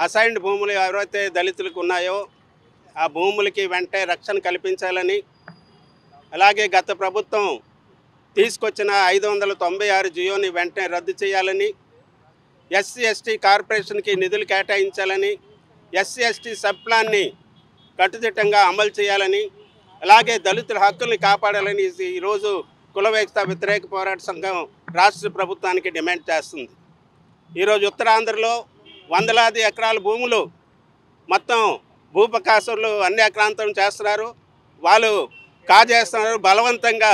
Assigned భూములు ఎవరైతే దళితులకు ఉన్నాయో ఆ భూములకి వెంటనే రక్షణ కల్పించాలని, అలాగే గత ప్రభుత్వం తీసుకొచ్చిన 596 జియోని వెంటనే రద్దు చేయాలని, ఎస్సీ ఎస్టీ కార్పొరేషన్కి నిధులు కేటాయించాలని, ఎస్సీ ఎస్టీ సబ్ ప్లాన్ని కట్టుదిట్టంగా అమలు చేయాలని, అలాగే దళితుల హక్కుల్ని కాపాడాలని ఈరోజు కుల వ్యతిరేక పోరాట సంఘం రాష్ట్ర ప్రభుత్వానికి డిమాండ్ చేస్తుంది. ఈరోజు ఉత్తరాంధ్రలో వందలాది ఎకరాల భూములు మొత్తం భూపకాసులు అన్యాక్రాంతం చేస్తున్నారు. వాళ్ళు కాజేస్తున్నారు. బలవంతంగా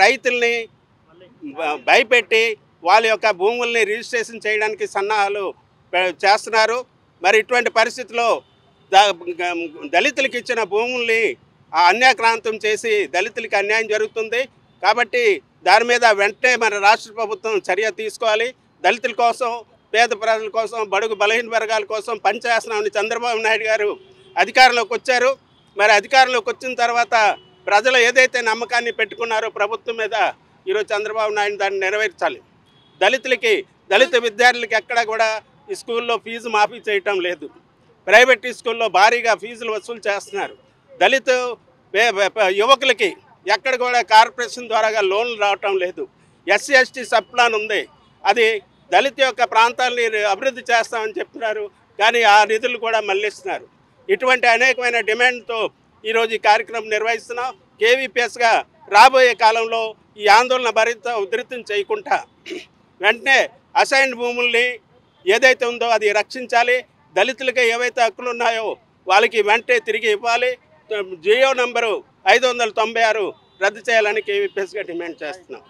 రైతుల్ని భయపెట్టి వాళ్ళ యొక్క భూముల్ని రిజిస్ట్రేషన్ చేయడానికి సన్నాహాలు చేస్తున్నారు. మరి ఇటువంటి పరిస్థితుల్లో దళితులకు ఇచ్చిన భూముల్ని అన్యాక్రాంతం చేసి దళితులకి అన్యాయం జరుగుతుంది. కాబట్టి దాని మీద వెంటనే మన రాష్ట్ర ప్రభుత్వం చర్య తీసుకోవాలి. దళితుల కోసం, పేద ప్రజల కోసం, బడుగు బలహీన వర్గాల కోసం పనిచేస్తున్నామని చంద్రబాబు నాయుడు గారు అధికారంలోకి వచ్చారు. మరి అధికారంలోకి వచ్చిన తర్వాత ప్రజలు ఏదైతే నమ్మకాన్ని పెట్టుకున్నారో ప్రభుత్వం మీద, ఈరోజు చంద్రబాబు నాయుడు దాన్ని నెరవేర్చాలి. దళిత విద్యార్థులకి ఎక్కడ కూడా ఈ స్కూల్లో ఫీజు మాఫీ చేయటం లేదు. ప్రైవేట్ స్కూల్లో భారీగా ఫీజులు వసూలు చేస్తున్నారు. దళిత యువకులకి ఎక్కడ కూడా కార్పొరేషన్ ద్వారా లోన్లు రావటం లేదు. ఎస్సీ ఎస్టీ సబ్ ప్లాన్ ఉంది, అది దళిత యొక్క ప్రాంతాలని అభివృద్ధి చేస్తామని చెప్తున్నారు, కానీ ఆ నిధులు కూడా మళ్లిస్తున్నారు. ఇటువంటి అనేకమైన డిమాండ్తో ఈరోజు ఈ కార్యక్రమం నిర్వహిస్తున్నాం. కేవీపీఎస్గా రాబోయే కాలంలో ఈ ఆందోళన భరిత ఉధృతం చేయకుండా వెంటనే అసైన్డ్ భూముల్ని ఏదైతే ఉందో అది రక్షించాలి. దళితులకి ఏవైతే హక్కులు ఉన్నాయో వాళ్ళకి వెంటనే తిరిగి ఇవ్వాలి. జియో నంబరు 596 రద్దు చేయాలని కేవీపీఎస్గా డిమాండ్ చేస్తున్నాం.